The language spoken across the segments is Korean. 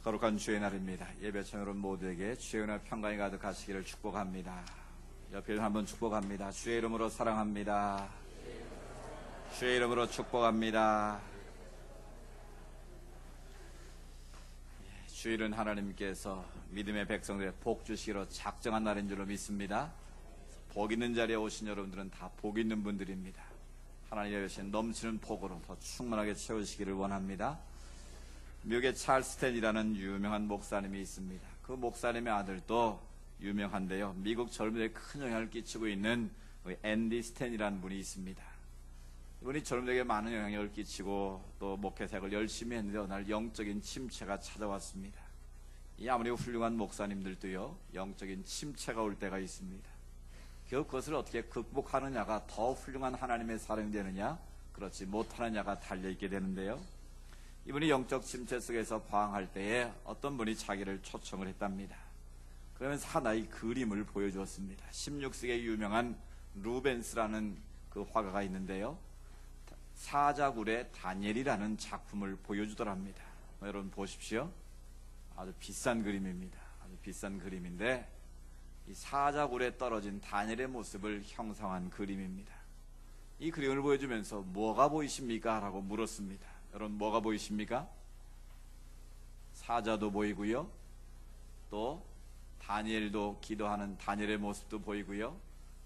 거룩한 주의 날입니다. 예배천 여러분 모두에게 주의 은혜 평강이 가득하시기를 축복합니다. 옆에 한번 축복합니다. 주의 이름으로 사랑합니다. 주의 이름으로 축복합니다. 주일은 하나님께서 믿음의 백성들의 복 주시기로 작정한 날인 줄로 믿습니다. 복 있는 자리에 오신 여러분들은 다 복 있는 분들입니다. 하나님의 주신 넘치는 복으로 더 충만하게 채우시기를 원합니다. 미국의 찰스 스탠이라는 유명한 목사님이 있습니다. 그 목사님의 아들도 유명한데요, 미국 젊은이에 큰 영향을 끼치고 있는 앤디 스탠이라는 분이 있습니다. 이분이 젊은이에게 많은 영향을 끼치고 또 목회사역을 열심히 했는데 어느 날 영적인 침체가 찾아왔습니다. 이 아무리 훌륭한 목사님들도요, 영적인 침체가 올 때가 있습니다. 그것을 어떻게 극복하느냐가 더 훌륭한 하나님의 사람이 되느냐, 그렇지 못하느냐가 달려있게 되는데요, 이분이 영적 침체 속에서 방황할 때에 어떤 분이 자기를 초청을 했답니다. 그러면서 하나의 그림을 보여주었습니다. 16세기에 유명한 루벤스라는 그 화가가 있는데요, 사자굴의 다니엘이라는 작품을 보여주더랍니다. 여러분 보십시오. 아주 비싼 그림입니다. 아주 비싼 그림인데 이 사자굴에 떨어진 다니엘의 모습을 형상한 그림입니다. 이 그림을 보여주면서 뭐가 보이십니까? 라고 물었습니다. 여러분 뭐가 보이십니까? 사자도 보이고요, 또 다니엘도 기도하는 다니엘의 모습도 보이고요,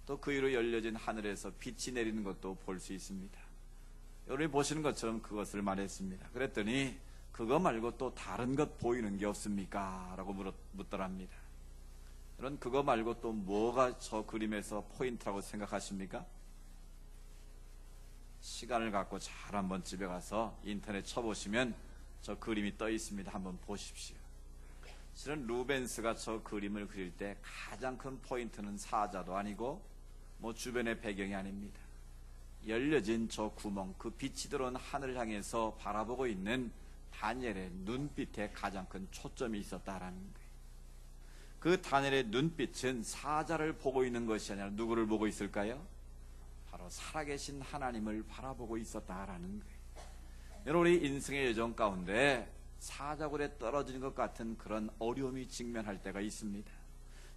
또 그 위로 열려진 하늘에서 빛이 내리는 것도 볼 수 있습니다. 여러분이 보시는 것처럼 그것을 말했습니다. 그랬더니 그거 말고 또 다른 것 보이는 게 없습니까? 라고 묻더랍니다. 여러분 그거 말고 또 뭐가 저 그림에서 포인트라고 생각하십니까? 시간을 갖고 잘 한번 집에 가서 인터넷 쳐보시면 저 그림이 떠 있습니다. 한번 보십시오. 실은 루벤스가 저 그림을 그릴 때 가장 큰 포인트는 사자도 아니고 뭐 주변의 배경이 아닙니다. 열려진 저 구멍, 그 빛이 들어온 하늘을 향해서 바라보고 있는 다니엘의 눈빛에 가장 큰 초점이 있었다라는 거예요. 그 다니엘의 눈빛은 사자를 보고 있는 것이 아니라 누구를 보고 있을까요? 바로 살아계신 하나님을 바라보고 있었다라는 거예요. 여러분 우리 인생의 여정 가운데 사자굴에 떨어지는 것 같은 그런 어려움이 직면할 때가 있습니다.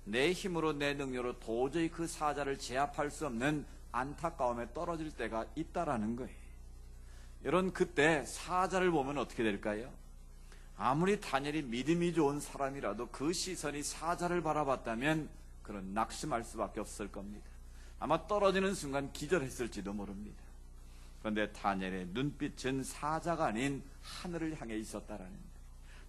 내 힘으로 내 능력으로 도저히 그 사자를 제압할 수 없는 안타까움에 떨어질 때가 있다라는 거예요. 여러분 그때 사자를 보면 어떻게 될까요? 아무리 다니엘이 믿음이 좋은 사람이라도 그 시선이 사자를 바라봤다면 그런 낙심할 수밖에 없을 겁니다. 아마 떨어지는 순간 기절했을지도 모릅니다. 그런데 다니엘의 눈빛은 사자가 아닌 하늘을 향해 있었다라는 거예요.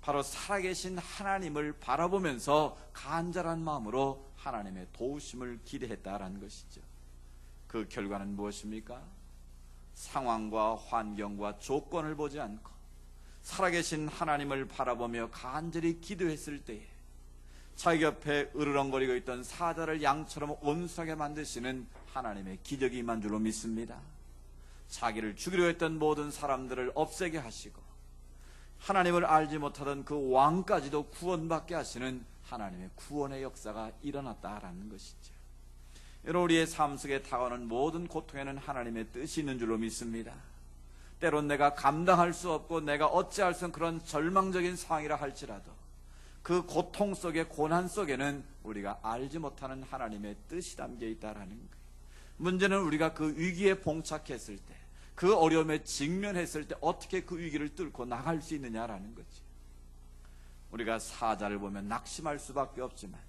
바로 살아계신 하나님을 바라보면서 간절한 마음으로 하나님의 도우심을 기대했다라는 것이죠. 그 결과는 무엇입니까? 상황과 환경과 조건을 보지 않고 살아계신 하나님을 바라보며 간절히 기도했을 때에 자기 옆에 으르렁거리고 있던 사자를 양처럼 온순하게 만드시는 하나님의 기적이 임한 줄로 믿습니다. 자기를 죽이려 했던 모든 사람들을 없애게 하시고 하나님을 알지 못하던 그 왕까지도 구원받게 하시는 하나님의 구원의 역사가 일어났다라는 것이죠. 여러분 우리의 삶 속에 다가오는 모든 고통에는 하나님의 뜻이 있는 줄로 믿습니다. 때론 내가 감당할 수 없고 내가 어찌할 수 없는 그런 절망적인 상황이라 할지라도 그 고통 속에 고난 속에는 우리가 알지 못하는 하나님의 뜻이 담겨 있다라는 거예요. 문제는 우리가 그 위기에 봉착했을 때, 그 어려움에 직면했을 때 어떻게 그 위기를 뚫고 나갈 수 있느냐라는 거지. 우리가 사자를 보면 낙심할 수밖에 없지만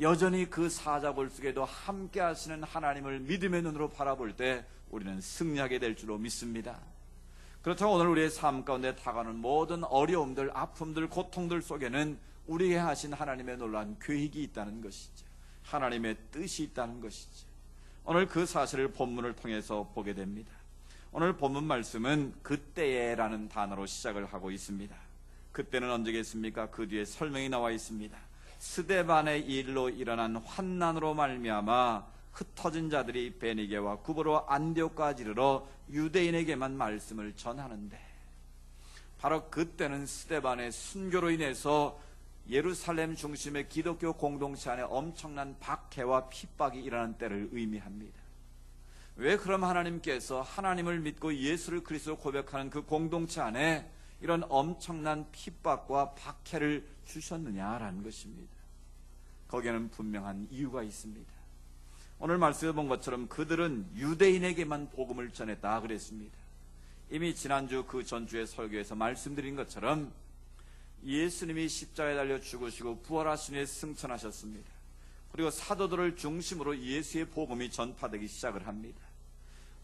여전히 그 사자굴 속에도 함께 하시는 하나님을 믿음의 눈으로 바라볼 때 우리는 승리하게 될 줄로 믿습니다. 그렇다고 오늘 우리의 삶 가운데 다가오는 모든 어려움들, 아픔들, 고통들 속에는 우리에게 하신 하나님의 놀라운 계획이 있다는 것이죠. 하나님의 뜻이 있다는 것이죠. 오늘 그 사실을 본문을 통해서 보게 됩니다. 오늘 본문 말씀은 그때에라는 단어로 시작을 하고 있습니다. 그때는 언제겠습니까? 그 뒤에 설명이 나와 있습니다. 스데반의 일로 일어난 환난으로 말미암아 흩어진 자들이 베니게와 구브로 안디옥까지 이르러 유대인에게만 말씀을 전하는데, 바로 그때는 스데반의 순교로 인해서 예루살렘 중심의 기독교 공동체 안에 엄청난 박해와 핍박이 일어난 때를 의미합니다. 왜 그럼 하나님께서 하나님을 믿고 예수를 그리스도로 고백하는 그 공동체 안에 이런 엄청난 핍박과 박해를 주셨느냐라는 것입니다. 거기에는 분명한 이유가 있습니다. 오늘 말씀에 본 것처럼 그들은 유대인에게만 복음을 전했다 그랬습니다. 이미 지난주 그 전주의 설교에서 말씀드린 것처럼 예수님이 십자가에 달려 죽으시고 부활하신 후에 승천하셨습니다. 그리고 사도들을 중심으로 예수의 복음이 전파되기 시작을 합니다.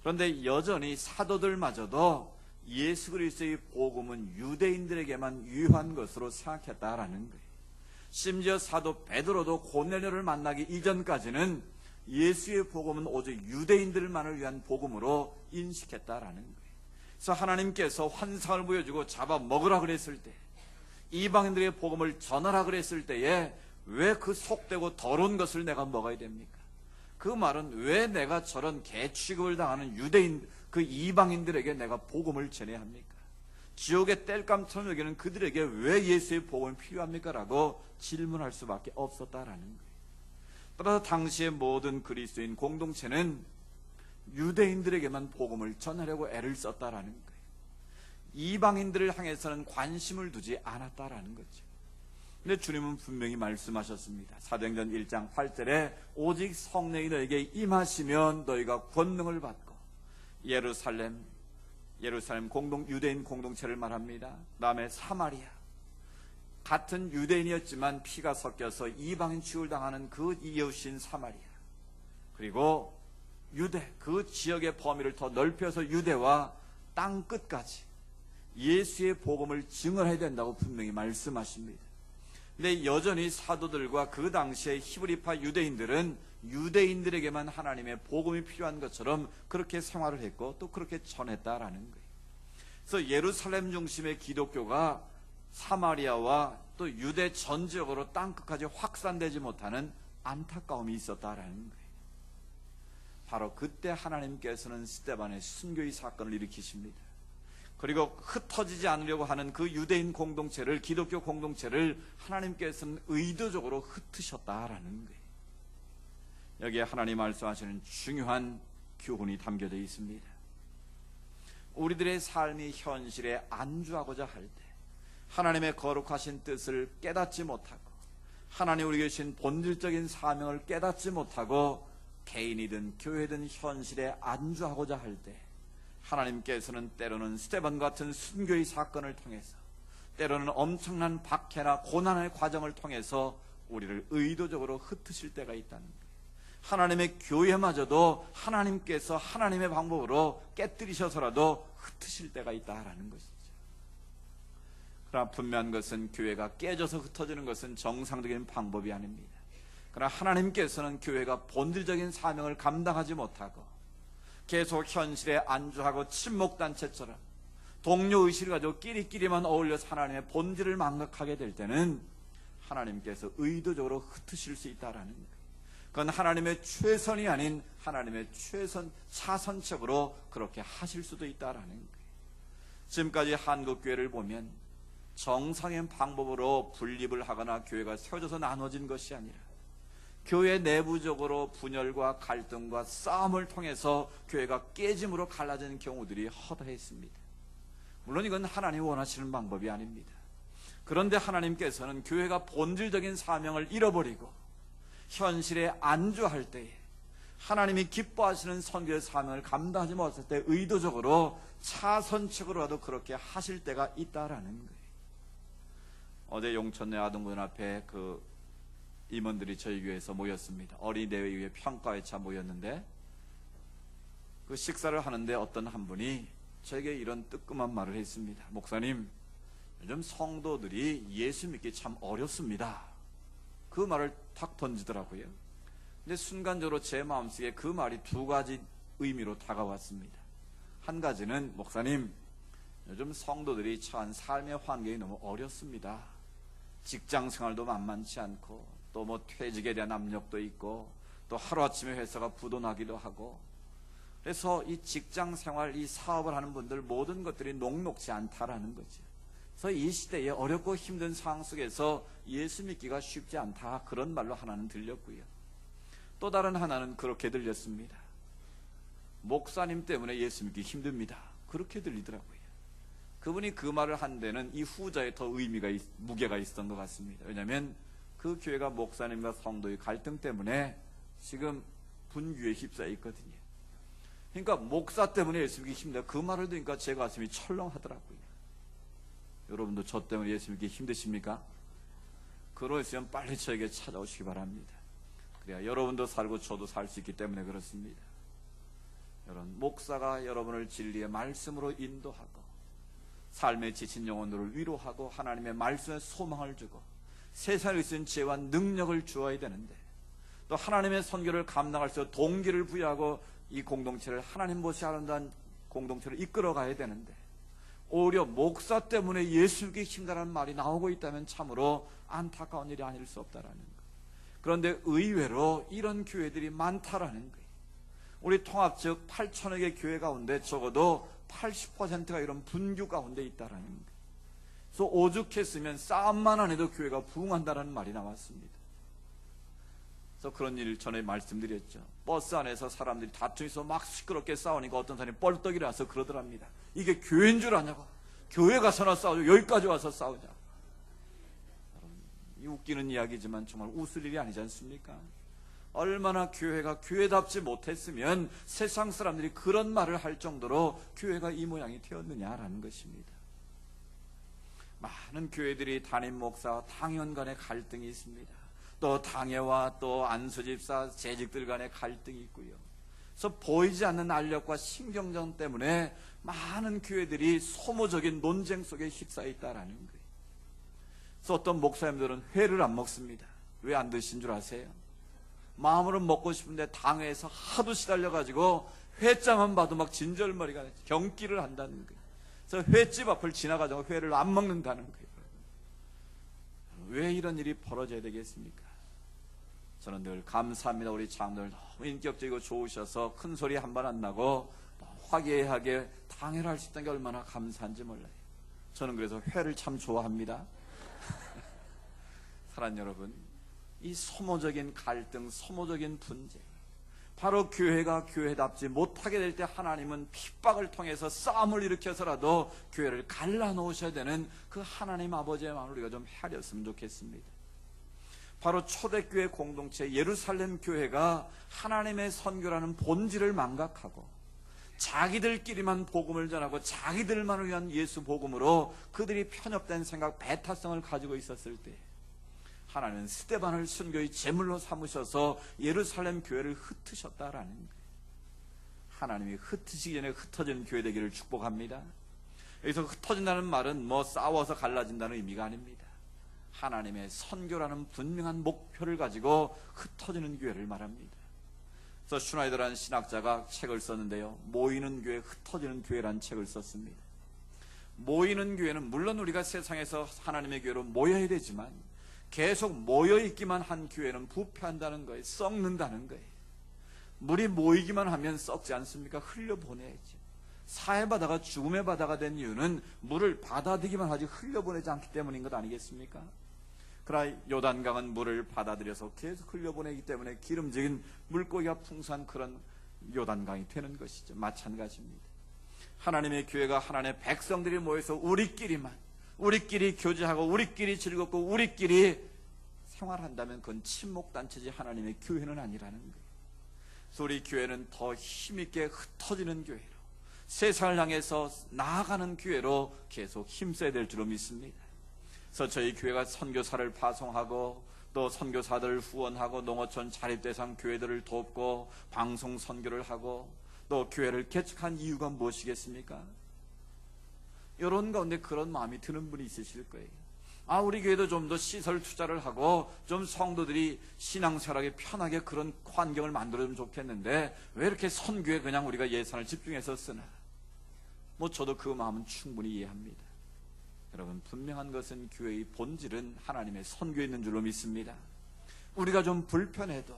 그런데 여전히 사도들마저도 예수 그리스도의 복음은 유대인들에게만 유효한 것으로 생각했다라는 거예요. 심지어 사도 베드로도 고넬료를 만나기 이전까지는 예수의 복음은 오직 유대인들만을 위한 복음으로 인식했다라는 거예요. 그래서 하나님께서 환상을 보여주고 잡아먹으라 그랬을 때, 이방인들의 복음을 전하라 그랬을 때에 왜 그 속되고 더러운 것을 내가 먹어야 됩니까? 그 말은 왜 내가 저런 개취급을 당하는 유대인, 그 이방인들에게 내가 복음을 전해야 합니까? 지옥의 땔감처럼 여기는 그들에게 왜 예수의 복음이 필요합니까? 라고 질문할 수밖에 없었다라는 거예요. 따라서 당시의 모든 그리스도인 공동체는 유대인들에게만 복음을 전하려고 애를 썼다라는 거예요. 이방인들을 향해서는 관심을 두지 않았다라는 거죠. 근데 주님은 분명히 말씀하셨습니다. 사도행전 1장 8절에 오직 성령이 너에게 임하시면 너희가 권능을 받고 예루살렘 유대인 공동체를 말합니다. 다음에 사마리아, 같은 유대인이었지만 피가 섞여서 이방인 취급을 당하는 그 이웃인 사마리아, 그리고 유대, 그 지역의 범위를 더 넓혀서 유대와 땅 끝까지 예수의 복음을 증언해야 된다고 분명히 말씀하십니다. 근데 여전히 사도들과 그 당시의 히브리파 유대인들은 유대인들에게만 하나님의 복음이 필요한 것처럼 그렇게 생활을 했고 또 그렇게 전했다라는 거예요. 그래서 예루살렘 중심의 기독교가 사마리아와 또 유대 전 지역으로 땅끝까지 확산되지 못하는 안타까움이 있었다라는 거예요. 바로 그때 하나님께서는 스데반의 순교의 사건을 일으키십니다. 그리고 흩어지지 않으려고 하는 그 유대인 공동체를, 기독교 공동체를 하나님께서는 의도적으로 흩으셨다라는 거예요. 여기에 하나님 말씀하시는 중요한 교훈이 담겨져 있습니다. 우리들의 삶이 현실에 안주하고자 할 때 하나님의 거룩하신 뜻을 깨닫지 못하고 하나님 우리에게 주신 본질적인 사명을 깨닫지 못하고 개인이든 교회든 현실에 안주하고자 할 때 하나님께서는 때로는 스데반 같은 순교의 사건을 통해서, 때로는 엄청난 박해나 고난의 과정을 통해서 우리를 의도적으로 흩으실 때가 있다는 거예요. 하나님의 교회마저도 하나님께서 하나님의 방법으로 깨뜨리셔서라도 흩으실 때가 있다라는 것이죠. 그러나 분명한 것은 교회가 깨져서 흩어지는 것은 정상적인 방법이 아닙니다. 그러나 하나님께서는 교회가 본질적인 사명을 감당하지 못하고 계속 현실에 안주하고 친목단체처럼 동료의식을 가지고 끼리끼리만 어울려서 하나님의 본질을 망각하게 될 때는 하나님께서 의도적으로 흩으실 수 있다라는 거예요. 그건 하나님의 최선이 아닌 하나님의 차선책으로 그렇게 하실 수도 있다라는 거예요. 지금까지 한국교회를 보면 정상인 방법으로 분립을 하거나 교회가 세워져서 나눠진 것이 아니라 교회 내부적으로 분열과 갈등과 싸움을 통해서 교회가 깨짐으로 갈라지는 경우들이 허다했습니다. 물론 이건 하나님이 원하시는 방법이 아닙니다. 그런데 하나님께서는 교회가 본질적인 사명을 잃어버리고 현실에 안주할 때에 하나님이 기뻐하시는 선교의 사명을 감당하지 못할 때 의도적으로 차선책으로라도 그렇게 하실 때가 있다라는 거예요. 어제 용천내 아동군 앞에 그 임원들이 저희 교회에서 모였습니다. 어린이대회 평가회차 모였는데 그 식사를 하는데 어떤 한 분이 저에게 이런 뜨끔한 말을 했습니다. 목사님, 요즘 성도들이 예수 믿기 참 어렵습니다. 그 말을 탁 던지더라고요. 근데 순간적으로 제 마음속에 그 말이 두 가지 의미로 다가왔습니다. 한 가지는, 목사님, 요즘 성도들이 처한 삶의 환경이 너무 어렵습니다. 직장 생활도 만만치 않고 또 뭐 퇴직에 대한 압력도 있고 또 하루아침에 회사가 부도나기도 하고, 그래서 이 직장 생활, 이 사업을 하는 분들 모든 것들이 녹록지 않다라는 거죠. 그래서 이 시대에 어렵고 힘든 상황 속에서 예수 믿기가 쉽지 않다, 그런 말로 하나는 들렸고요. 또 다른 하나는 그렇게 들렸습니다. 목사님 때문에 예수 믿기 힘듭니다. 그렇게 들리더라고요. 그분이 그 말을 한 데는 이 후자에 더 무게가 있었던 것 같습니다. 왜냐하면 그 교회가 목사님과 성도의 갈등 때문에 지금 분규에 휩싸여 있거든요. 그러니까 목사 때문에 예수 믿기 힘들다. 그 말을 들으니까 제 가슴이 철렁하더라고요. 여러분도 저 때문에 예수 믿기 힘드십니까? 그러시면 빨리 저에게 찾아오시기 바랍니다. 그래야 여러분도 살고 저도 살 수 있기 때문에 그렇습니다. 여러분, 목사가 여러분을 진리의 말씀으로 인도하고 삶에 지친 영혼들을 위로하고 하나님의 말씀에 소망을 주고 세상에 있는 지혜와 능력을 주어야 되는데, 또 하나님의 선교를 감당할 수 있는 동기를 부여하고 이 공동체를 하나님 보시 아름다운 공동체를 이끌어가야 되는데, 오히려 목사 때문에 예수 믿기 힘들다는 말이 나오고 있다면 참으로 안타까운 일이 아닐 수 없다라는 것. 그런데 의외로 이런 교회들이 많다라는 거예요. 우리 통합 즉 8천여 개 교회 가운데 적어도 80%가 이런 분규 가운데 있다라는 거예요. 그래서 오죽했으면 싸움만 안 해도 교회가 부흥한다는 말이 나왔습니다. 그래서 그런 일 전에 말씀드렸죠. 버스 안에서 사람들이 다투면서 막 시끄럽게 싸우니까 어떤 사람이 뻘떡이 나서 그러더랍니다. 이게 교회인 줄 아냐고. 교회 가서나 싸우죠. 여기까지 와서 싸우자. 이 웃기는 이야기지만 정말 웃을 일이 아니지 않습니까? 얼마나 교회가 교회답지 못했으면 세상 사람들이 그런 말을 할 정도로 교회가 이 모양이 되었느냐라는 것입니다. 많은 교회들이 담임 목사, 당원 간의 갈등이 있습니다. 또 당회와 또 안수집사, 재직들 간의 갈등이 있고요. 그래서 보이지 않는 알력과 신경전 때문에 많은 교회들이 소모적인 논쟁 속에 휩싸여 있다라는 거예요. 그래서 어떤 목사님들은 회를 안 먹습니다. 왜 안 드신 줄 아세요? 마음으로는 먹고 싶은데 당회에서 하도 시달려가지고 회장만 봐도 막 진절머리가 경기를 한다는 거예요. 그래서 횟집 앞을 지나가자고 회를 안 먹는다는 거예요. 왜 이런 일이 벌어져야 되겠습니까? 저는 늘 감사합니다. 우리 장로들 너무 인격적이고 좋으셔서 큰 소리 한 번 안 나고 화기애애하게 당회를 할 수 있다는 게 얼마나 감사한지 몰라요. 저는 그래서 회를 참 좋아합니다. 사랑하는 여러분, 이 소모적인 갈등, 소모적인 분쟁, 바로 교회가 교회답지 못하게 될 때 하나님은 핍박을 통해서 싸움을 일으켜서라도 교회를 갈라놓으셔야 되는 그 하나님 아버지의 마음을 우리가 좀 헤아렸으면 좋겠습니다. 바로 초대교회 공동체 예루살렘 교회가 하나님의 선교라는 본질을 망각하고 자기들끼리만 복음을 전하고 자기들만을 위한 예수 복음으로 그들이 편협된 생각, 배타성을 가지고 있었을 때 하나님은 스데반을 순교의 제물로 삼으셔서 예루살렘 교회를 흩으셨다라는 거예요. 하나님이 흩으시기 전에 흩어지는 교회 되기를 축복합니다. 여기서 흩어진다는 말은 뭐 싸워서 갈라진다는 의미가 아닙니다. 하나님의 선교라는 분명한 목표를 가지고 흩어지는 교회를 말합니다. 그래서 슈나이더라는 신학자가 책을 썼는데요. 모이는 교회, 흩어지는 교회라는 책을 썼습니다. 모이는 교회는 물론 우리가 세상에서 하나님의 교회로 모여야 되지만 계속 모여있기만 한 교회는 부패한다는 거예요. 썩는다는 거예요. 물이 모이기만 하면 썩지 않습니까? 흘려보내야죠. 사해바다가 죽음의 바다가 된 이유는 물을 받아들이기만 하지 흘려보내지 않기 때문인 것 아니겠습니까? 그러나 요단강은 물을 받아들여서 계속 흘려보내기 때문에 기름진 물고기가 풍성한 그런 요단강이 되는 것이죠. 마찬가지입니다. 하나님의 교회가 하나님의 백성들이 모여서 우리끼리 교제하고 우리끼리 즐겁고 우리끼리 생활한다면 그건 침묵단체지 하나님의 교회는 아니라는 거예요. 그래서 우리 교회는 더 힘있게 흩어지는 교회로, 세상을 향해서 나아가는 교회로 계속 힘써야 될 줄로 믿습니다. 그래서 저희 교회가 선교사를 파송하고 또 선교사들을 후원하고 농어촌 자립대상 교회들을 돕고 방송 선교를 하고 또 교회를 개척한 이유가 무엇이겠습니까? 이런 가운데 그런 마음이 드는 분이 있으실 거예요. 우리 교회도 좀 더 시설 투자를 하고 좀 성도들이 신앙생활하기 편하게 그런 환경을 만들어주면 좋겠는데 왜 이렇게 선교에 그냥 우리가 예산을 집중해서 쓰나? 저도 그 마음은 충분히 이해합니다. 여러분, 분명한 것은 교회의 본질은 하나님의 선교에 있는 줄로 믿습니다. 우리가 좀 불편해도,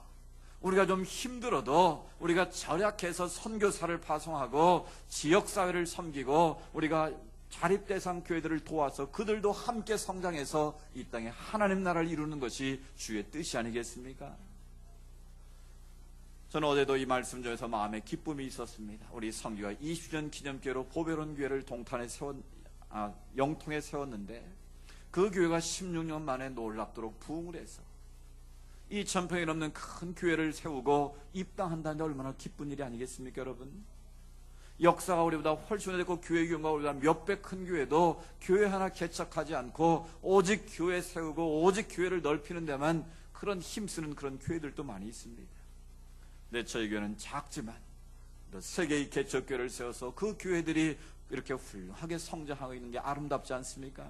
우리가 좀 힘들어도 우리가 절약해서 선교사를 파송하고 지역사회를 섬기고 우리가 자립대상 교회들을 도와서 그들도 함께 성장해서 이 땅에 하나님 나라를 이루는 것이 주의 뜻이 아니겠습니까? 저는 어제도 이 말씀 중에서 마음에 기쁨이 있었습니다. 우리 성교가 20주년 기념교회로 보배로운 교회를 동탄에 영통에 세웠는데 그 교회가 16년 만에 놀랍도록 부흥을 해서 2,000평이 넘는 큰 교회를 세우고 입당한다는 데 얼마나 기쁜 일이 아니겠습니까, 여러분? 역사가 우리보다 훨씬 오래됐고 교회 규모가 우리보다 몇 배 큰 교회도 교회 하나 개척하지 않고 오직 교회 세우고 오직 교회를 넓히는 데만 그런 힘쓰는 그런 교회들도 많이 있습니다. 근데 저희 교회는 작지만 또 세계의 개척교회를 세워서 그 교회들이 이렇게 훌륭하게 성장하고 있는 게 아름답지 않습니까?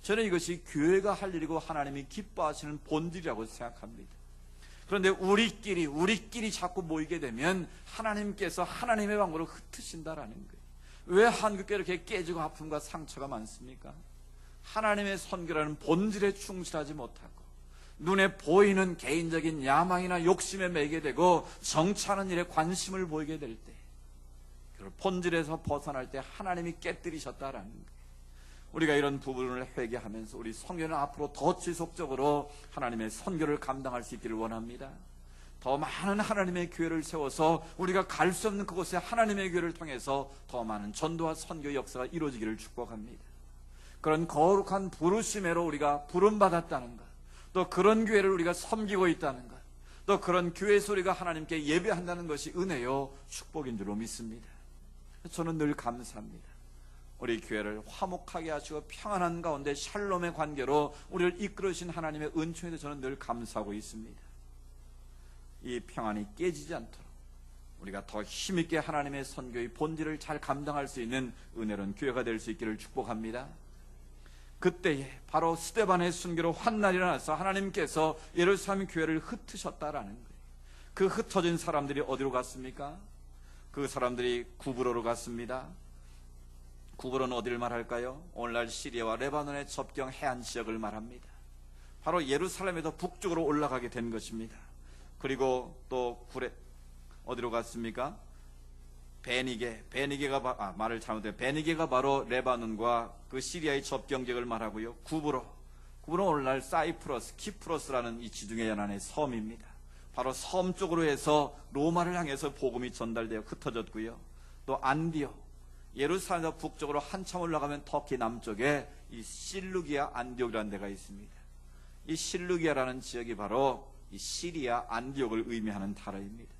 저는 이것이 교회가 할 일이고 하나님이 기뻐하시는 본질이라고 생각합니다. 그런데 우리끼리 자꾸 모이게 되면 하나님께서 하나님의 방법으로 흩으신다라는 거예요. 왜 한국교회 이렇게 깨지고 아픔과 상처가 많습니까? 하나님의 선교라는 본질에 충실하지 못하고 눈에 보이는 개인적인 야망이나 욕심에 매이게 되고 정치하는 일에 관심을 보이게 될 때, 그 본질에서 벗어날 때 하나님이 깨뜨리셨다라는 거예요. 우리가 이런 부분을 회개하면서 우리 성교는 앞으로 더 지속적으로 하나님의 선교를 감당할 수 있기를 원합니다. 더 많은 하나님의 교회를 세워서 우리가 갈 수 없는 그곳에 하나님의 교회를 통해서 더 많은 전도와 선교 역사가 이루어지기를 축복합니다. 그런 거룩한 부르심으로 우리가 부름받았다는 것, 또 그런 교회를 우리가 섬기고 있다는 것, 또 그런 교회에서 우리가 하나님께 예배한다는 것이 은혜요 축복인 줄로 믿습니다. 저는 늘 감사합니다. 우리 교회를 화목하게 하시고 평안한 가운데 샬롬의 관계로 우리를 이끌으신 하나님의 은총에 대해서 저는 늘 감사하고 있습니다. 이 평안이 깨지지 않도록 우리가 더 힘있게 하나님의 선교의 본질을 잘 감당할 수 있는 은혜로운 교회가 될 수 있기를 축복합니다. 그때에 바로 스데반의 순교로 환난이 일어나서 하나님께서 예루살렘 교회를 흩으셨다라는 거예요. 그 흩어진 사람들이 어디로 갔습니까? 그 사람들이 구브로로 갔습니다. 구브로는 어디를 말할까요? 오늘날 시리아와 레바논의 접경 해안 지역을 말합니다. 바로 예루살렘에서 북쪽으로 올라가게 된 것입니다. 그리고 또 어디로 갔습니까? 베니게가 바로 레바논과 그 시리아의 접경 지역을 말하고요. 구브로는 오늘날 사이프러스, 키프로스라는 이 지중해 연안의 섬입니다. 바로 섬 쪽으로 해서 로마를 향해서 복음이 전달되어 흩어졌고요. 또 안디옥, 예루살렘에서 북쪽으로 한참 올라가면 터키 남쪽에 이 실루기아 안디옥이라는 데가 있습니다. 이 실루기아라는 지역이 바로 이 시리아 안디옥을 의미하는 단어입니다.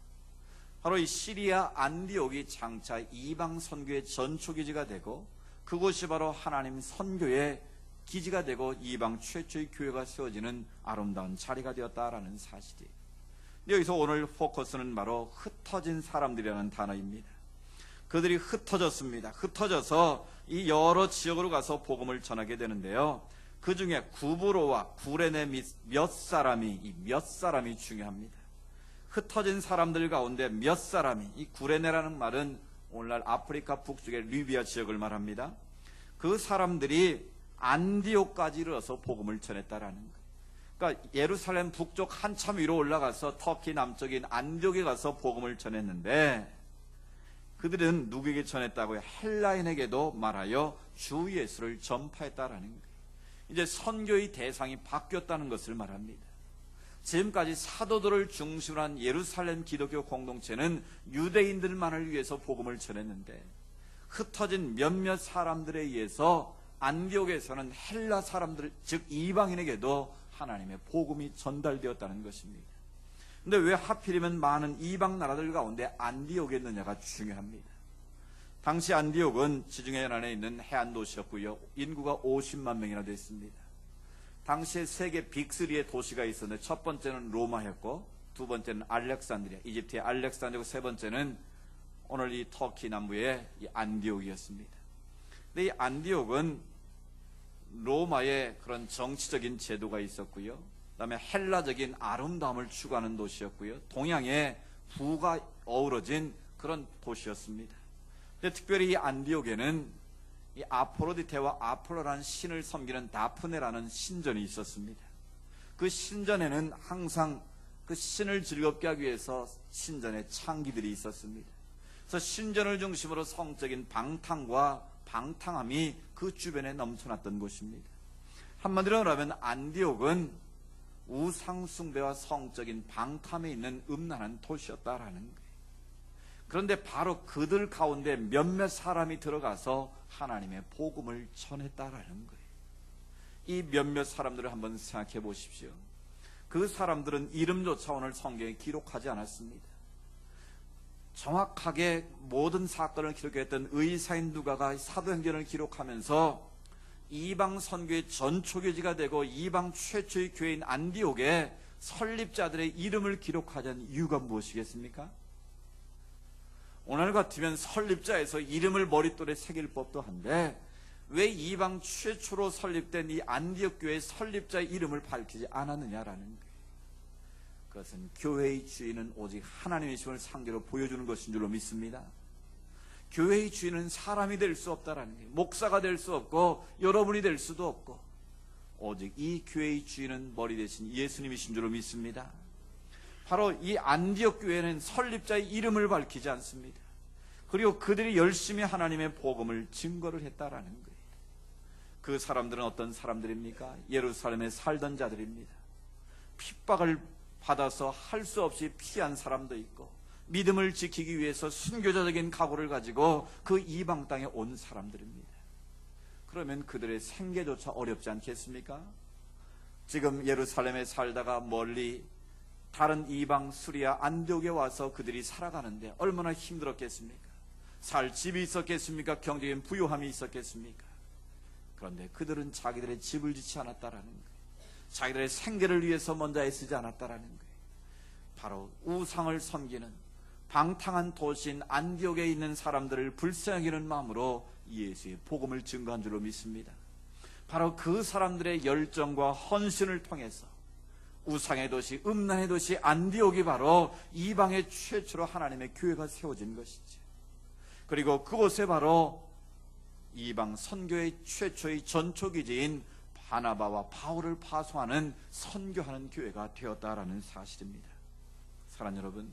바로 이 시리아 안디옥이 장차 이방 선교의 전초기지가 되고 그곳이 바로 하나님 선교의 기지가 되고 이방 최초의 교회가 세워지는 아름다운 자리가 되었다라는 사실이에요. 여기서 오늘 포커스는 바로 흩어진 사람들이라는 단어입니다. 그들이 흩어졌습니다. 흩어져서 이 여러 지역으로 가서 복음을 전하게 되는데요. 그 중에 구브로와 구레네 몇 사람이 중요합니다. 흩어진 사람들 가운데 몇 사람이, 이 구레네라는 말은 오늘날 아프리카 북쪽의 리비아 지역을 말합니다. 그 사람들이 안디옥까지 이르러서 복음을 전했다라는 거예요. 그러니까 예루살렘 북쪽 한참 위로 올라가서 터키 남쪽인 안디옥에 가서 복음을 전했는데 그들은 누구에게 전했다고요? 헬라인에게도 말하여 주 예수를 전파했다라는 거예요. 이제 선교의 대상이 바뀌었다는 것을 말합니다. 지금까지 사도들을 중심으로 한 예루살렘 기독교 공동체는 유대인들만을 위해서 복음을 전했는데 흩어진 몇몇 사람들에 의해서 안디옥에서는 헬라 사람들, 즉 이방인에게도 하나님의 복음이 전달되었다는 것입니다. 근데 왜 하필이면 많은 이방 나라들 가운데 안디옥에 있느냐가 중요합니다. 당시 안디옥은 지중해 연안에 있는 해안 도시였고요. 인구가 50만 명이나 됐습니다. 당시에 세계 빅3의 도시가 있었는데 첫 번째는 로마였고 두 번째는 알렉산드리아, 이집트의 알렉산드리아고 세 번째는 오늘 이 터키 남부의 이 안디옥이었습니다. 근데 이 안디옥은 로마의 그런 정치적인 제도가 있었고요. 그다음에 헬라적인 아름다움을 추구하는 도시였고요. 동양의 부가 어우러진 그런 도시였습니다. 근데 특별히 이 안디옥에는 이 아포로디테와 아폴로라는 신을 섬기는 다프네라는 신전이 있었습니다. 그 신전에는 항상 그 신을 즐겁게 하기 위해서 신전에 창기들이 있었습니다. 그래서 신전을 중심으로 성적인 방탕과 방탕함이 그 주변에 넘쳐났던 곳입니다. 한마디로 말하면 안디옥은 우상숭배와 성적인 방탐에 있는 음란한 도시였다라는 거예요. 그런데 바로 그들 가운데 몇몇 사람이 들어가서 하나님의 복음을 전했다라는 거예요. 이 몇몇 사람들을 한번 생각해 보십시오. 그 사람들은 이름조차 오늘 성경에 기록하지 않았습니다. 정확하게 모든 사건을 기록했던 의사인 누가가 사도행전을 기록하면서 이방 선교의 전초교지가 되고 이방 최초의 교회인 안디옥에 설립자들의 이름을 기록하지 않은 이유가 무엇이겠습니까? 오늘 같으면 설립자에서 이름을 머릿돌에 새길 법도 한데 왜 이방 최초로 설립된 이 안디옥 교회의 설립자의 이름을 밝히지 않았느냐라는 거예요. 그것은 교회의 주인은 오직 하나님이심을 상대로 보여주는 것인 줄로 믿습니다. 교회의 주인은 사람이 될 수 없다라는 거예요. 목사가 될 수 없고 여러분이 될 수도 없고 오직 이 교회의 주인은 머리 대신 예수님이신 줄로 믿습니다. 바로 이 안디옥 교회는 설립자의 이름을 밝히지 않습니다. 그리고 그들이 열심히 하나님의 복음을 증거를 했다라는 거예요. 그 사람들은 어떤 사람들입니까? 예루살렘에 살던 자들입니다. 핍박을 받아서 할 수 없이 피한 사람도 있고 믿음을 지키기 위해서 순교자적인 각오를 가지고 그 이방 땅에 온 사람들입니다. 그러면 그들의 생계조차 어렵지 않겠습니까? 지금 예루살렘에 살다가 멀리 다른 이방 수리아 안디옥에 와서 그들이 살아가는데 얼마나 힘들었겠습니까? 살 집이 있었겠습니까? 경제적인 부유함이 있었겠습니까? 그런데 그들은 자기들의 집을 짓지 않았다라는 거예요. 자기들의 생계를 위해서 먼저 애쓰지 않았다라는 거예요. 바로 우상을 섬기는 방탕한 도시인 안디옥에 있는 사람들을 불쌍히 여기는 마음으로 예수의 복음을 증거한 줄로 믿습니다. 바로 그 사람들의 열정과 헌신을 통해서 우상의 도시, 음란의 도시 안디옥이 바로 이방의 최초로 하나님의 교회가 세워진 것이지. 그리고 그곳에 바로 이방 선교의 최초의 전초기지인 바나바와 바울을 파송하는 선교하는 교회가 되었다라는 사실입니다. 사랑하는 여러분,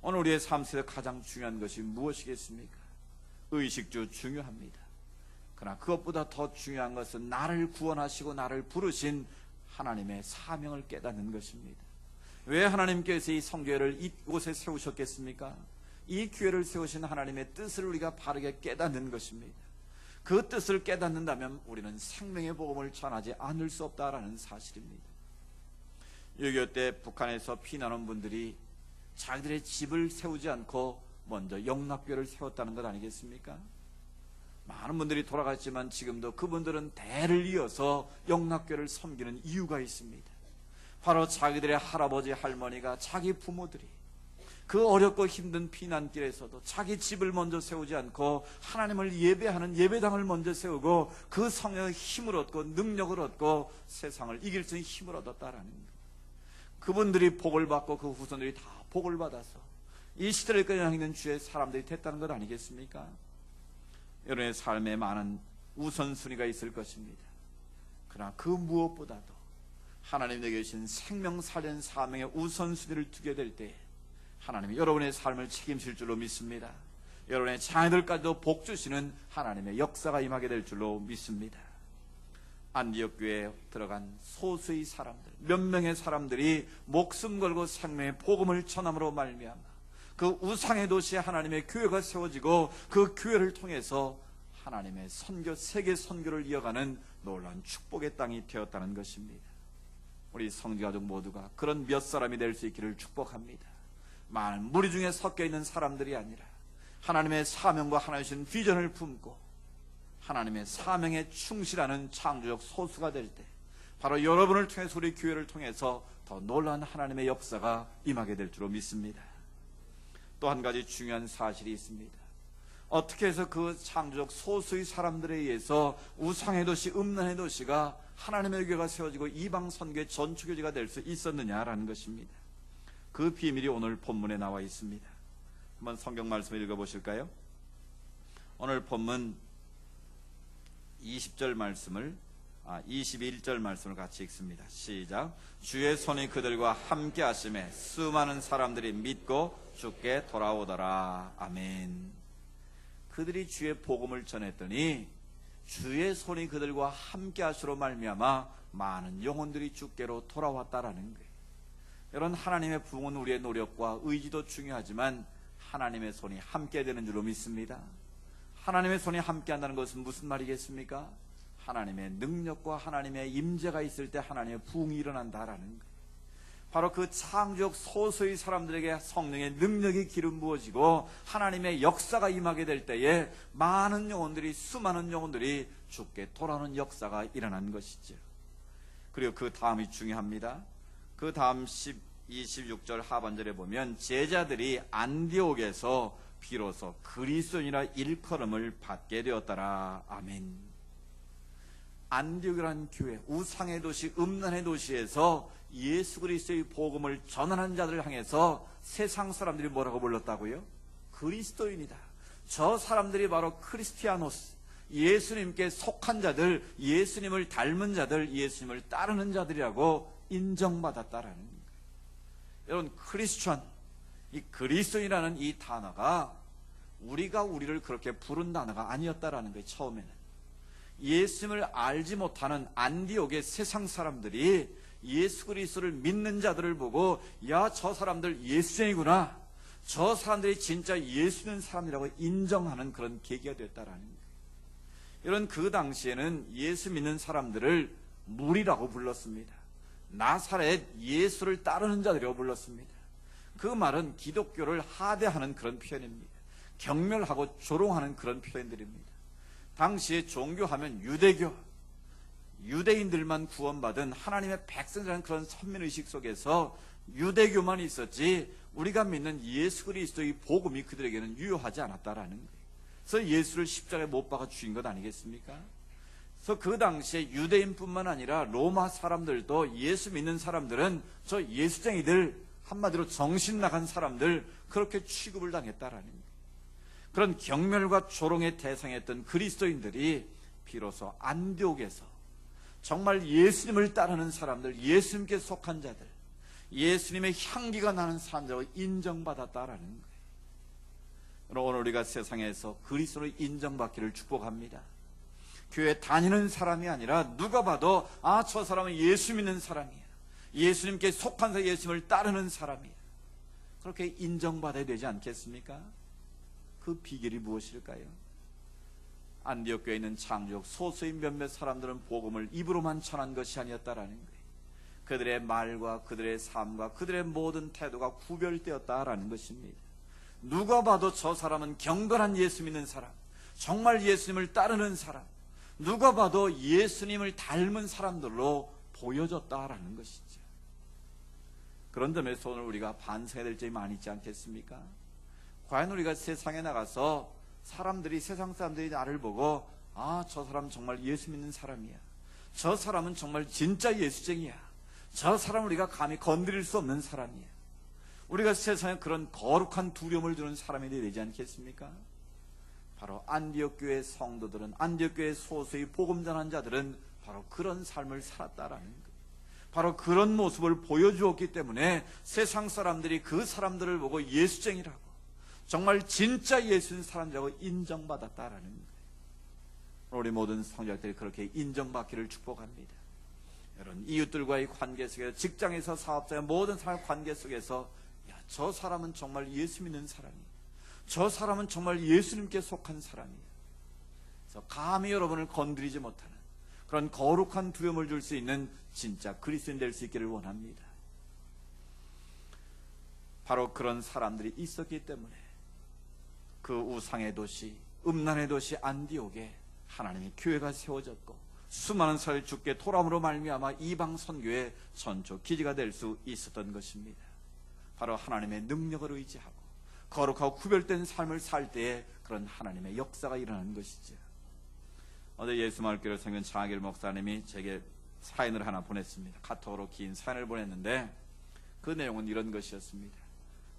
오늘 우리의 삶 속에서 가장 중요한 것이 무엇이겠습니까? 의식주 중요합니다. 그러나 그것보다 더 중요한 것은 나를 구원하시고 나를 부르신 하나님의 사명을 깨닫는 것입니다. 왜 하나님께서 이 성교회를 이곳에 세우셨겠습니까? 이 교회를 세우신 하나님의 뜻을 우리가 바르게 깨닫는 것입니다. 그 뜻을 깨닫는다면 우리는 생명의 복음을 전하지 않을 수 없다라는 사실입니다. 6.25 때 북한에서 피난 온 분들이 자기들의 집을 세우지 않고 먼저 영락교회를 세웠다는 것 아니겠습니까? 많은 분들이 돌아갔지만 지금도 그분들은 대를 이어서 영락교회를 섬기는 이유가 있습니다. 바로 자기들의 할아버지 할머니가 자기 부모들이 그 어렵고 힘든 피난길에서도 자기 집을 먼저 세우지 않고 하나님을 예배하는 예배당을 먼저 세우고 그 성령의 힘을 얻고 능력을 얻고 세상을 이길 수 있는 힘을 얻었다라는 거예요. 그분들이 복을 받고 그 후손들이 다 복을 받아서 이 시대를 끌어가고 있는 주의 사람들이 됐다는 것 아니겠습니까? 여러분의 삶에 많은 우선순위가 있을 것입니다. 그러나 그 무엇보다도 하나님 내게 주신 생명 살린 사명의 우선순위를 두게 될 때 하나님이 여러분의 삶을 책임질 줄로 믿습니다. 여러분의 자녀들까지도 복 주시는 하나님의 역사가 임하게 될 줄로 믿습니다. 안디옥 교회에 들어간 소수의 사람들, 몇 명의 사람들이 목숨 걸고 생명의 복음을 전함으로 말미암아 그 우상의 도시에 하나님의 교회가 세워지고 그 교회를 통해서 하나님의 선교, 세계 선교를 이어가는 놀라운 축복의 땅이 되었다는 것입니다. 우리 성지가족 모두가 그런 몇 사람이 될 수 있기를 축복합니다. 많은 무리 중에 섞여 있는 사람들이 아니라 하나님의 사명과 하나님의 주신 비전을 품고 하나님의 사명에 충실하는 창조적 소수가 될 때 바로 여러분을 통해서 우리 교회를 통해서 더 놀라운 하나님의 역사가 임하게 될 줄로 믿습니다. 또 한 가지 중요한 사실이 있습니다. 어떻게 해서 그 창조적 소수의 사람들에 의해서 우상의 도시, 음란의 도시가 하나님의 교회가 세워지고 이방 선교의 전초교지가 될 수 있었느냐라는 것입니다. 그 비밀이 오늘 본문에 나와 있습니다. 한번 성경 말씀을 읽어보실까요? 오늘 본문 21절 말씀을 같이 읽습니다. 시작. 주의 손이 그들과 함께 하심에 수많은 사람들이 믿고 주께 돌아오더라. 아멘. 그들이 주의 복음을 전했더니 주의 손이 그들과 함께 하시로 말미암아 많은 영혼들이 주께로 돌아왔다라는 거예요. 여러분, 하나님의 부흥은 우리의 노력과 의지도 중요하지만 하나님의 손이 함께 되는 줄로 믿습니다. 하나님의 손이 함께 한다는 것은 무슨 말이겠습니까? 하나님의 능력과 하나님의 임재가 있을 때 하나님의 부흥이 일어난다라는 거예요. 바로 그 창조적 소수의 사람들에게 성령의 능력이 기름 부어지고 하나님의 역사가 임하게 될 때에 많은 영혼들이, 수많은 영혼들이 주께 돌아오는 역사가 일어난 것이죠. 그리고 그 다음이 중요합니다. 그 다음 26절 하반절에 보면 제자들이 안디옥에서 비로소 그리스도인이라 일컬음을 받게 되었더라. 아멘. 안디옥이라는 교회, 우상의 도시, 음란의 도시에서 예수 그리스도의 복음을 전하는 자들을 향해서 세상 사람들이 뭐라고 불렀다고요? 그리스도인이다. 저 사람들이 바로 크리스티아노스, 예수님께 속한 자들, 예수님을 닮은 자들, 예수님을 따르는 자들이라고 인정받았다라는 거예요. 여러분, 크리스천, 이 그리스도인이라는 이 단어가 우리가 우리를 그렇게 부른 단어가 아니었다라는 거예요. 처음에는 예수님을 알지 못하는 안디옥의 세상 사람들이 예수 그리스도를 믿는 자들을 보고, 야, 저 사람들 예수쟁이구나, 저 사람들이 진짜 예수 믿는 사람이라고 인정하는 그런 계기가 됐다라는 거예요. 이런 그 당시에는 예수 믿는 사람들을 무리라고 불렀습니다. 나사렛 예수를 따르는 자들이라고 불렀습니다. 그 말은 기독교를 하대하는 그런 표현입니다. 경멸하고 조롱하는 그런 표현들입니다. 당시에 종교하면 유대교, 유대인들만 구원받은 하나님의 백성이라는 그런 선민의식 속에서 유대교만 있었지 우리가 믿는 예수 그리스도의 복음이 그들에게는 유효하지 않았다라는 거예요. 그래서 예수를 십자가에 못 박아 죽인 것 아니겠습니까? 그래서 그 당시에 유대인뿐만 아니라 로마 사람들도 예수 믿는 사람들은 저 예수쟁이들, 한마디로 정신 나간 사람들, 그렇게 취급을 당했다라는 거예요. 그런 경멸과 조롱의 대상이었던 그리스도인들이 비로소 안디옥에서 정말 예수님을 따르는 사람들, 예수님께 속한 자들, 예수님의 향기가 나는 사람들로 인정받았다라는 거예요. 오늘 우리가 세상에서 그리스도로 인정받기를 축복합니다. 교회 다니는 사람이 아니라 누가 봐도 아, 저 사람은 예수 믿는 사람이야, 예수님께 속한 사, 예수님을 따르는 사람이야, 그렇게 인정받아야 되지 않겠습니까? 그 비결이 무엇일까요? 안디옥 교회에 있는 창조적 소수의 몇몇 사람들은 복음을 입으로만 전한 것이 아니었다라는 거예요. 그들의 말과 그들의 삶과 그들의 모든 태도가 구별되었다라는 것입니다. 누가 봐도 저 사람은 경건한 예수 믿는 사람, 정말 예수님을 따르는 사람, 누가 봐도 예수님을 닮은 사람들로 보여졌다라는 것이죠. 그런 점에서 오늘 우리가 반성해야 될 점이 많이 있지 않겠습니까? 과연 우리가 세상에 나가서 사람들이, 세상 사람들이 나를 보고 아, 저 사람 정말 예수 믿는 사람이야, 저 사람은 정말 진짜 예수쟁이야, 저 사람 우리가 감히 건드릴 수 없는 사람이야, 우리가 세상에 그런 거룩한 두려움을 두는 사람이 되지 않겠습니까? 바로 안디옥 교회 성도들은, 안디옥 교회 소수의 복음 전한 자들은 바로 그런 삶을 살았다라는 거예요. 바로 그런 모습을 보여주었기 때문에 세상 사람들이 그 사람들을 보고 예수쟁이라고, 정말 진짜 예수인 사람이라고 인정받았다라는 거예요. 우리 모든 성도들이 그렇게 인정받기를 축복합니다. 여러분, 이웃들과의 관계 속에서, 직장에서, 사업자의 모든 사람의 관계 속에서 야, 저 사람은 정말 예수 믿는 사람이야, 저 사람은 정말 예수님께 속한 사람이야, 그래서 감히 여러분을 건드리지 못하는 그런 거룩한 두려움을 줄 수 있는 진짜 그리스도인 될 수 있기를 원합니다. 바로 그런 사람들이 있었기 때문에 그 우상의 도시, 음란의 도시 안디옥에 하나님의 교회가 세워졌고 수많은 사람이 주께 돌아옴으로 말미암아 이방 선교의 전초 기지가 될 수 있었던 것입니다. 바로 하나님의 능력을 의지하고 거룩하고 구별된 삶을 살 때에 그런 하나님의 역사가 일어나는 것이죠. 어제 예수마을교회 성경 장학일 목사님이 제게 사연을 하나 보냈습니다. 카톡으로 긴 사연을 보냈는데 그 내용은 이런 것이었습니다.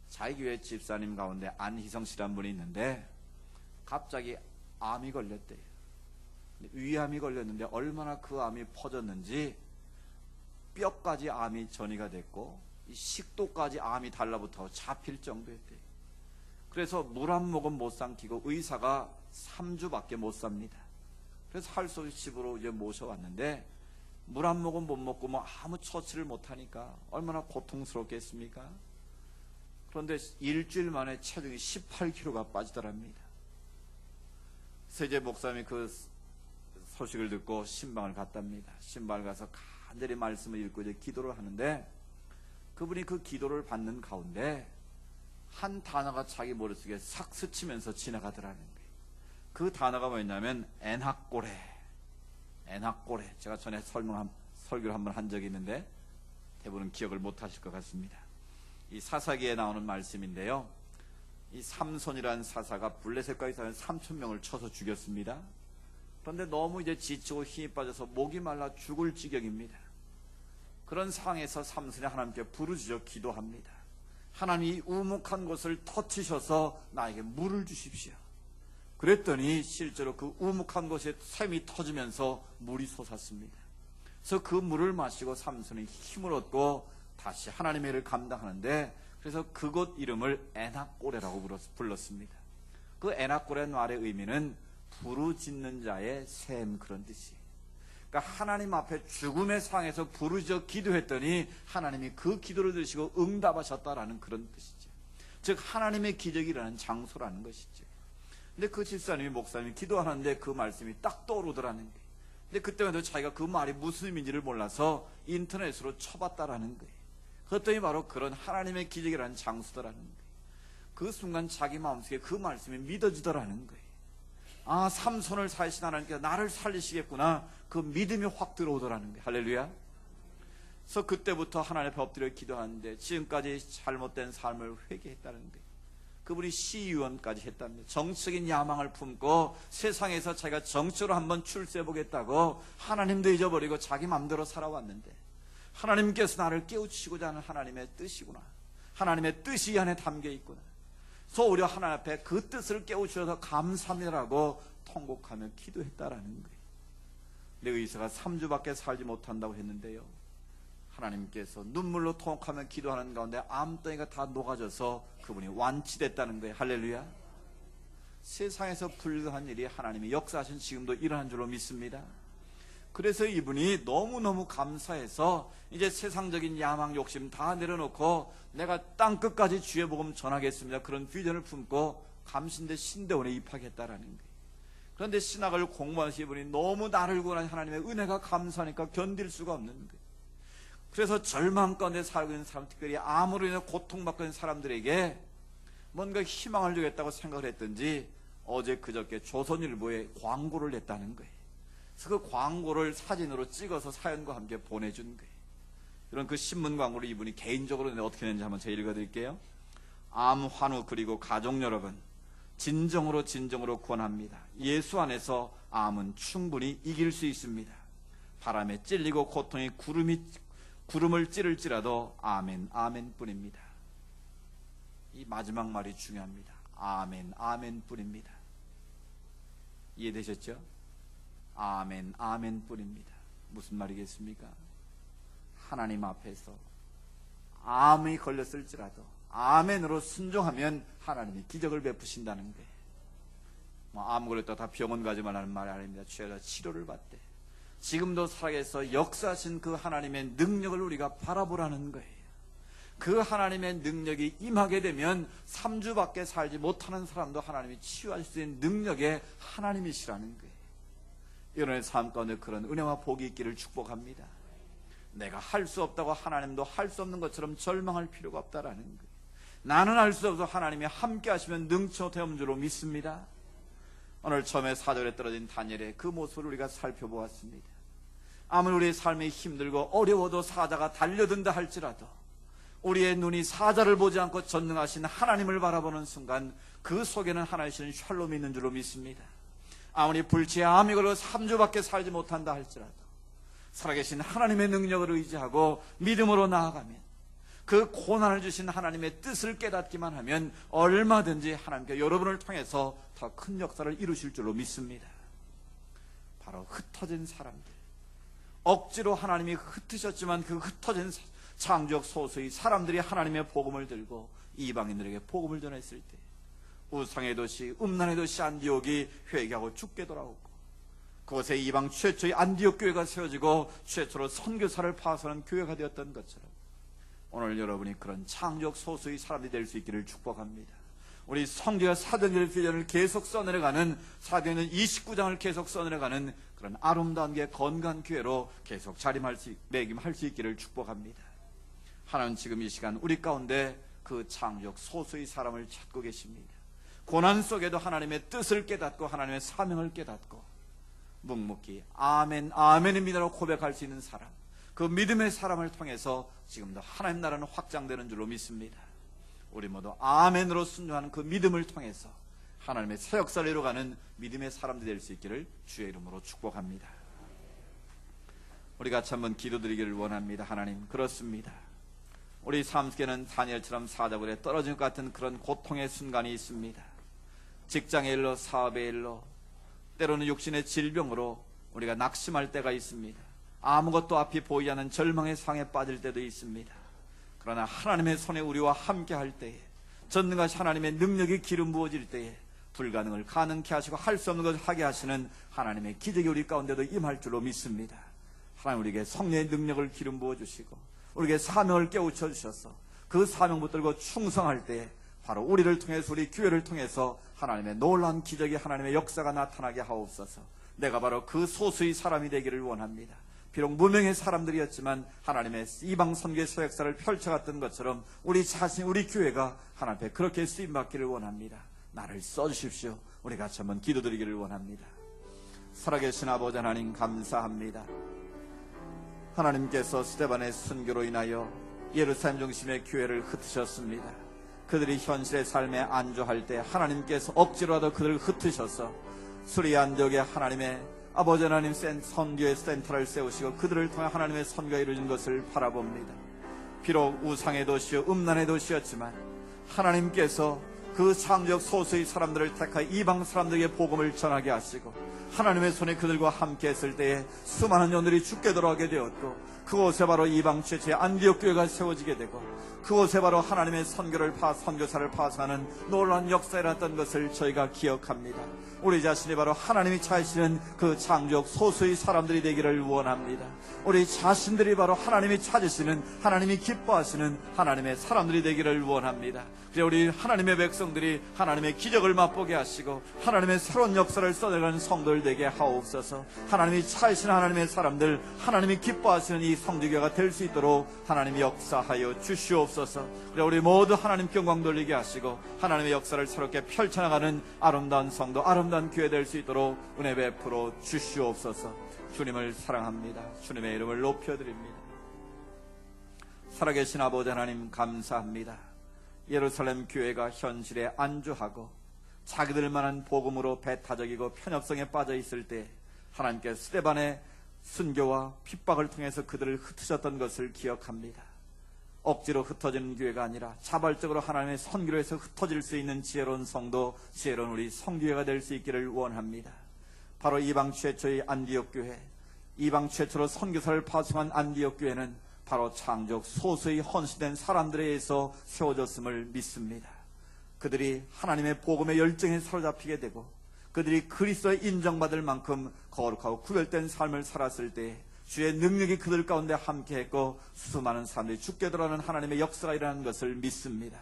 자기 교회 집사님 가운데 안희성 씨란 분이 있는데 갑자기 암이 걸렸대요. 위암이 걸렸는데 얼마나 그 암이 퍼졌는지 뼈까지 암이 전이가 됐고 식도까지 암이 달라붙어 잡힐 정도였대요. 그래서 물 한 모금 못 삼키고 의사가 3주밖에 못 삽니다. 그래서 할 수 없이 집으로 이제 모셔왔는데 물 한 모금 못 먹고 뭐 아무 처치를 못 하니까 얼마나 고통스럽겠습니까? 그런데 일주일 만에 체중이 18kg가 빠지더랍니다. 세제 목사님이 그 소식을 듣고 신방을 갔답니다. 신방을 가서 간절히 말씀을 읽고 이제 기도를 하는데, 그분이 그 기도를 받는 가운데 한 단어가 자기 머릿속에 싹 스치면서 지나가더라는 거예요. 그 단어가 뭐였냐면 엔학고레. 엔학고레. 제가 전에 설교를 한번 한 적이 있는데 대부분 기억을 못 하실 것 같습니다. 이 사사기에 나오는 말씀인데요, 이 삼손이라는 사사가 블레셋과 이스라엘 3,000명을 쳐서 죽였습니다. 그런데 너무 이제 지치고 힘이 빠져서 목이 말라 죽을 지경입니다. 그런 상황에서 삼손이 하나님께 부르짖어 기도합니다. 하나님, 이 우묵한 곳을 터치셔서 나에게 물을 주십시오. 그랬더니 실제로 그 우묵한 곳에 샘이 터지면서 물이 솟았습니다. 그래서 그 물을 마시고 삼손이 힘을 얻고 다시 하나님의 일을 감당하는데, 그래서 그곳 이름을 에낙고레라고 불렀습니다. 그 에낙고레 말의 의미는 부르짖는 자의 샘, 그런 뜻이에요. 그러니까 하나님 앞에 죽음의 상황에서 부르짖어 기도했더니 하나님이 그 기도를 들으시고 응답하셨다라는 그런 뜻이죠. 즉 하나님의 기적이 일어나는 장소라는 것이죠. 근데 그 집사님이, 목사님이 기도하는데 그 말씀이 딱 떠오르더라는 거예요. 근데 그때마다 자기가 그 말이 무슨 의미인지를 몰라서 인터넷으로 쳐봤다라는 거예요. 그랬더니 바로 그런 하나님의 기적이라는 장소더라는 거예요. 그 순간 자기 마음속에 그 말씀이 믿어지더라는 거예요. 아, 삼손을 살리신 하나님께서 나를 살리시겠구나. 그 믿음이 확 들어오더라는 거예요. 할렐루야. 그래서 그때부터 하나님 앞에 엎드려 기도하는데 지금까지 잘못된 삶을 회개했다는 거예요. 그분이 시의원까지 했답니다. 정치적인 야망을 품고 세상에서 자기가 정치로 한번 출세해보겠다고 하나님도 잊어버리고 자기 마음대로 살아왔는데, 하나님께서 나를 깨우치고자 하는 하나님의 뜻이구나, 하나님의 뜻이 이 안에 담겨 있구나. 그래서 오히려 하나님 앞에 그 뜻을 깨우치셔서 감사합니다라고 통곡하며 기도했다라는 거예요. 내 의사가 3주밖에 살지 못한다고 했는데요, 하나님께서 눈물로 통곡하며 기도하는 가운데 암덩이가 다 녹아져서 그분이 완치됐다는 거예요. 할렐루야. 세상에서 불가한 일이 하나님이 역사하신 지금도 일어난 줄로 믿습니다. 그래서 이분이 너무너무 감사해서 이제 세상적인 야망 욕심 다 내려놓고 내가 땅끝까지 주의 복음 전하겠습니다, 그런 비전을 품고 감신대 신대원에 입학했다라는 거예요. 그런데 신학을 공부하신 이분이 너무 나를 구원한 하나님의 은혜가 감사하니까 견딜 수가 없는 거예요. 그래서 절망 가운데 살고 있는 사람, 특별히 암으로 인해 고통받고 있는 사람들에게 뭔가 희망을 주겠다고 생각을 했던지 어제 그저께 조선일보에 광고를 냈다는 거예요. 그래서 그 광고를 사진으로 찍어서 사연과 함께 보내준 거예요. 이런 그 신문 광고를 이분이 개인적으로 어떻게 냈는지 한번 제가 읽어드릴게요. 암 환우 그리고 가족 여러분, 진정으로 구원합니다. 예수 안에서 암은 충분히 이길 수 있습니다. 바람에 찔리고 고통이 구름을 찌를지라도 아멘, 아멘 뿐입니다. 이 마지막 말이 중요합니다. 아멘, 아멘 뿐입니다. 이해되셨죠? 아멘, 아멘 뿐입니다. 무슨 말이겠습니까? 하나님 앞에서 암이 걸렸을지라도 아멘으로 순종하면 하나님이 기적을 베푸신다는 거예요. 암 걸렸다 다 병원 가지 말라는 말이 아닙니다. 죄가 치료를 받되 지금도 살아계셔서 역사하신 그 하나님의 능력을 우리가 바라보라는 거예요. 그 하나님의 능력이 임하게 되면 3주밖에 살지 못하는 사람도 하나님이 치유할 수 있는 능력의 하나님이시라는 거예요. 여러분의 삶 가운데 그런 은혜와 복이 있기를 축복합니다. 내가 할 수 없다고 하나님도 할 수 없는 것처럼 절망할 필요가 없다라는 거예요. 나는 할 수 없어 하나님이 함께 하시면 능치 못하는 줄로 믿습니다. 오늘 처음에 4절에 떨어진 다니엘의 그 모습을 우리가 살펴보았습니다. 아무리 우리의 삶이 힘들고 어려워도 사자가 달려든다 할지라도 우리의 눈이 사자를 보지 않고 전능하신 하나님을 바라보는 순간 그 속에는 하나님이신 샬롬이 있는 줄로 믿습니다. 아무리 불치에 암이 걸려 3주밖에 살지 못한다 할지라도 살아계신 하나님의 능력을 의지하고 믿음으로 나아가면 그 고난을 주신 하나님의 뜻을 깨닫기만 하면 얼마든지 하나님께 여러분을 통해서 더 큰 역사를 이루실 줄로 믿습니다. 바로 흩어진 사람들, 억지로 하나님이 흩으셨지만 그 흩어진 창조적 소수의 사람들이 하나님의 복음을 들고 이방인들에게 복음을 전했을 때 우상의 도시, 음란의 도시 안디옥이 회개하고 죽게 돌아오고 그곳에 이방 최초의 안디옥 교회가 세워지고 최초로 선교사를 파송하는 교회가 되었던 것처럼 오늘 여러분이 그런 창조적 소수의 사람이 될 수 있기를 축복합니다. 우리 성경의 사도행전을 계속 써내려가는 사도행전 29장을 계속 써내려가는 그런 아름다운 게 건강한 교회로 계속 매김할 수 있기를 축복합니다. 하나님 지금 이 시간 우리 가운데 그 창조적 소수의 사람을 찾고 계십니다. 고난 속에도 하나님의 뜻을 깨닫고 하나님의 사명을 깨닫고 묵묵히 아멘 아멘입니다라고 고백할 수 있는 사람, 그 믿음의 사람을 통해서 지금도 하나님 나라는 확장되는 줄로 믿습니다. 우리 모두 아멘으로 순종하는 그 믿음을 통해서 하나님의 새 역사를 이루어가는 믿음의 사람들이 될 수 있기를 주의 이름으로 축복합니다. 우리 같이 한번 기도드리기를 원합니다. 하나님, 그렇습니다. 우리 삶 속에는 다니엘처럼 사자굴에 떨어진 것 같은 그런 고통의 순간이 있습니다. 직장의 일로, 사업의 일로, 때로는 육신의 질병으로 우리가 낙심할 때가 있습니다. 아무것도 앞이 보이지 않는 절망의 상에 빠질 때도 있습니다. 그러나 하나님의 손에 우리와 함께 할 때에, 전능하신 하나님의 능력이 기름 부어질 때에 불가능을 가능케 하시고 할 수 없는 것을 하게 하시는 하나님의 기적이 우리 가운데도 임할 줄로 믿습니다. 하나님, 우리에게 성령의 능력을 기름 부어주시고 우리에게 사명을 깨우쳐 주셔서 그 사명 붙들고 충성할 때에 바로 우리를 통해서, 우리 교회를 통해서 하나님의 놀라운 기적이, 하나님의 역사가 나타나게 하옵소서. 내가 바로 그 소수의 사람이 되기를 원합니다. 비록 무명의 사람들이었지만 하나님의 이방 선교의 서역사를 펼쳐갔던 것처럼 우리 자신, 우리 교회가 하나님 앞에 그렇게 쓰임받기를 원합니다. 나를 써주십시오. 우리 같이 한번 기도드리기를 원합니다. 살아계신 아버지 하나님, 감사합니다. 하나님께서 스데반의 순교로 인하여 예루살렘 중심의 교회를 흩으셨습니다. 그들이 현실의 삶에 안주할 때 하나님께서 억지로라도 그들을 흩으셔서 수리 안디옥에 하나님의 아버지 하나님 선교의 센터를 세우시고 그들을 통해 하나님의 선교가 이루어진 것을 바라봅니다. 비록 우상의 도시요 음란의 도시였지만 하나님께서 그 창조적 소수의 사람들을 택하여 이방 사람들에게 복음을 전하게 하시고 하나님의 손에 그들과 함께 했을 때에 수많은 영들이 죽게 돌아가게 되었고, 그곳에 바로 이방 최초의 안디옥 교회가 세워지게 되고, 그곳에 바로 하나님의 선교사를 파송하는 놀라운 역사가 일어났던 것을 저희가 기억합니다. 우리 자신이 바로 하나님이 찾으시는 그 창조적 소수의 사람들이 되기를 원합니다. 우리 자신들이 바로 하나님이 찾으시는, 하나님이 기뻐하시는 하나님의 사람들이 되기를 원합니다. 그래, 우리 하나님의 백성들이 하나님의 기적을 맛보게 하시고 하나님의 새로운 역사를 써내가는 성도들 되게 하옵소서. 하나님이 찾으시는 하나님의 사람들, 하나님이 기뻐하시는 이 성지교회가 될 수 있도록 하나님이 역사하여 주시옵소서. 그래, 우리 모두 하나님께 영광 돌리게 하시고 하나님의 역사를 새롭게 펼쳐나가는 아름다운 성도, 아름다운 교회 될 수 있도록 은혜 베풀어 주시옵소서. 주님을 사랑합니다. 주님의 이름을 높여드립니다. 살아계신 아버지 하나님, 감사합니다. 예루살렘 교회가 현실에 안주하고 자기들만한 복음으로 배타적이고 편협성에 빠져 있을 때 하나님께서 스데반의 순교와 핍박을 통해서 그들을 흩으셨던 것을 기억합니다. 억지로 흩어지는 교회가 아니라 자발적으로 하나님의 선교로 해서 흩어질 수 있는 지혜로운 성도, 지혜로운 우리 성교회가 될 수 있기를 원합니다. 바로 이방 최초의 안디옥 교회, 이방 최초로 선교사를 파송한 안디옥 교회는 바로 창조적 소수의 헌신된 사람들에 의해서 세워졌음을 믿습니다. 그들이 하나님의 복음의 열정에 사로잡히게 되고 그들이 그리스도에 인정받을 만큼 거룩하고 구별된 삶을 살았을 때 주의 능력이 그들 가운데 함께했고 수많은 사람들이 죽게 돌아오는 하나님의 역사가 일어나는 것을 믿습니다.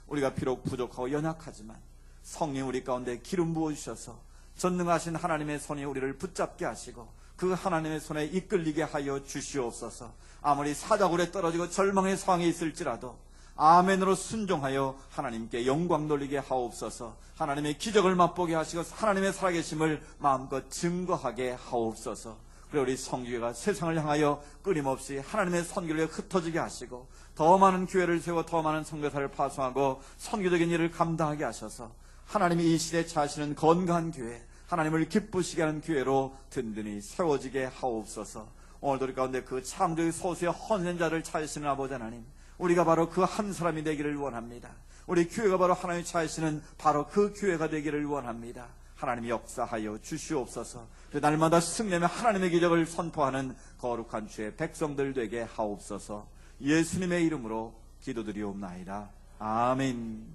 우리가 비록 부족하고 연약하지만 성령 우리 가운데 기름 부어주셔서 전능하신 하나님의 손이 우리를 붙잡게 하시고 그 하나님의 손에 이끌리게 하여 주시옵소서. 아무리 사자굴에 떨어지고 절망의 상황에 있을지라도 아멘으로 순종하여 하나님께 영광 돌리게 하옵소서. 하나님의 기적을 맛보게 하시고 하나님의 살아계심을 마음껏 증거하게 하옵소서. 그리고 우리 성교회가 세상을 향하여 끊임없이 하나님의 선교를 흩어지게 하시고 더 많은 교회를 세워 더 많은 선교사를 파송하고 선교적인 일을 감당하게 하셔서 하나님이 이 시대에 찾으시는 건강한 교회, 하나님을 기쁘시게 하는 교회로 든든히 세워지게 하옵소서. 오늘도 우리 가운데 그 창조의 소수의 헌신자를 찾으시는 아버지 하나님, 우리가 바로 그 한 사람이 되기를 원합니다. 우리 교회가 바로 하나님이 찾으시는 바로 그 교회가 되기를 원합니다. 하나님이 역사하여 주시옵소서. 날마다 승리하며 하나님의 기적을 선포하는 거룩한 주의 백성들 되게 하옵소서. 예수님의 이름으로 기도드리옵나이다. 아멘.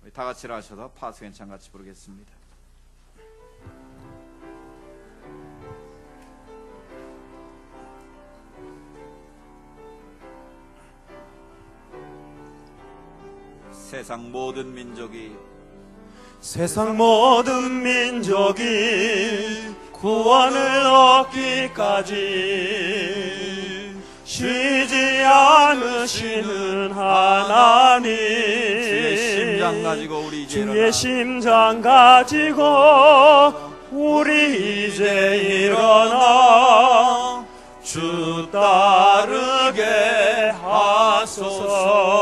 우리 다 같이 일어나셔서 파수연찬 같이 부르겠습니다. 세상 모든 민족이 구원을 얻기까지 쉬지 않으시는 하나님, 주의 심장 가지고 우리 이제 일어나 주 따르게 하소서.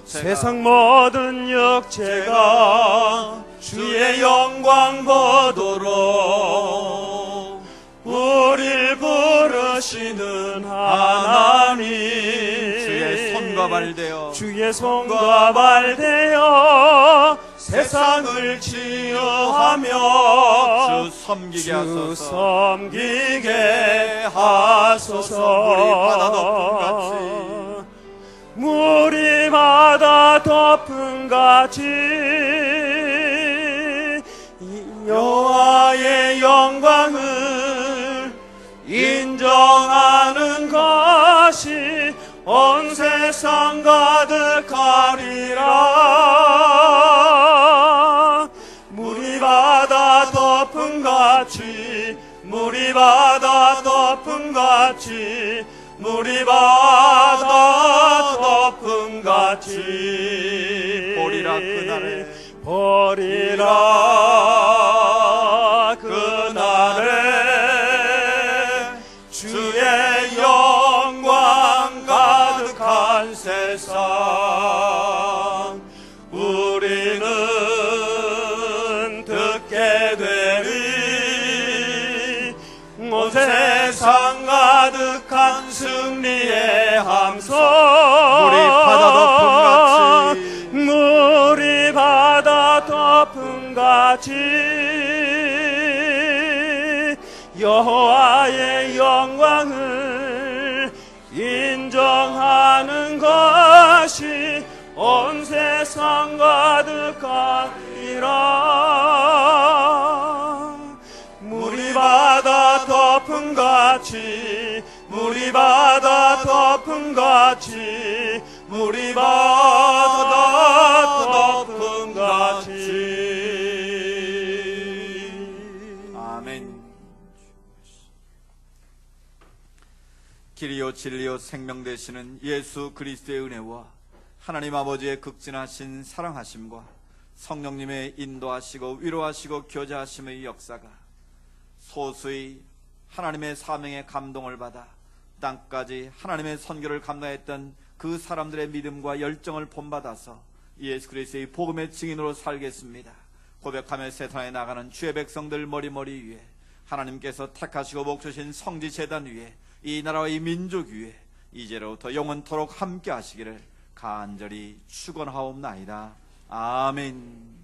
세상 모든 육체가 주의 영광 보도록 우릴 부르시는 하나님, 주의 손과 발 되어 세상을 치유하며 주 섬기게 하소서. 물이 바다 덮음같이 여호와의 영광을 인정하는 것이 온 세상 가득하리라. 물이 바다 덮음같이 보리라 그날에 주의 영광 가득한 세상, 우리는 듣게 되리 온 세상 가득한 승리의 함성. 물이 바다 덮음같이 여호와의 영광을 인정하는 것이 온 세상 가득하리라. 물이 바다 덮음같이 아멘. 길이요 진리요 생명 되시는 예수 그리스도의 은혜와 하나님 아버지의 극진하신 사랑하심과 성령님의 인도하시고 위로하시고 교제하심의 역사가 소수의 하나님의 사명에 감동을 받아 땅까지 하나님의 선교를 감당했던 그 사람들의 믿음과 열정을 본받아서 예수 그리스도의 복음의 증인으로 살겠습니다 고백하며 세상에 나가는 주의 백성들 머리머리 위에 하나님께서 택하시고 목주신 성지재단 위에 이 나라와 이 민족 위에 이제로부터 영원토록 함께 하시기를 간절히 축원하옵나이다. 아멘.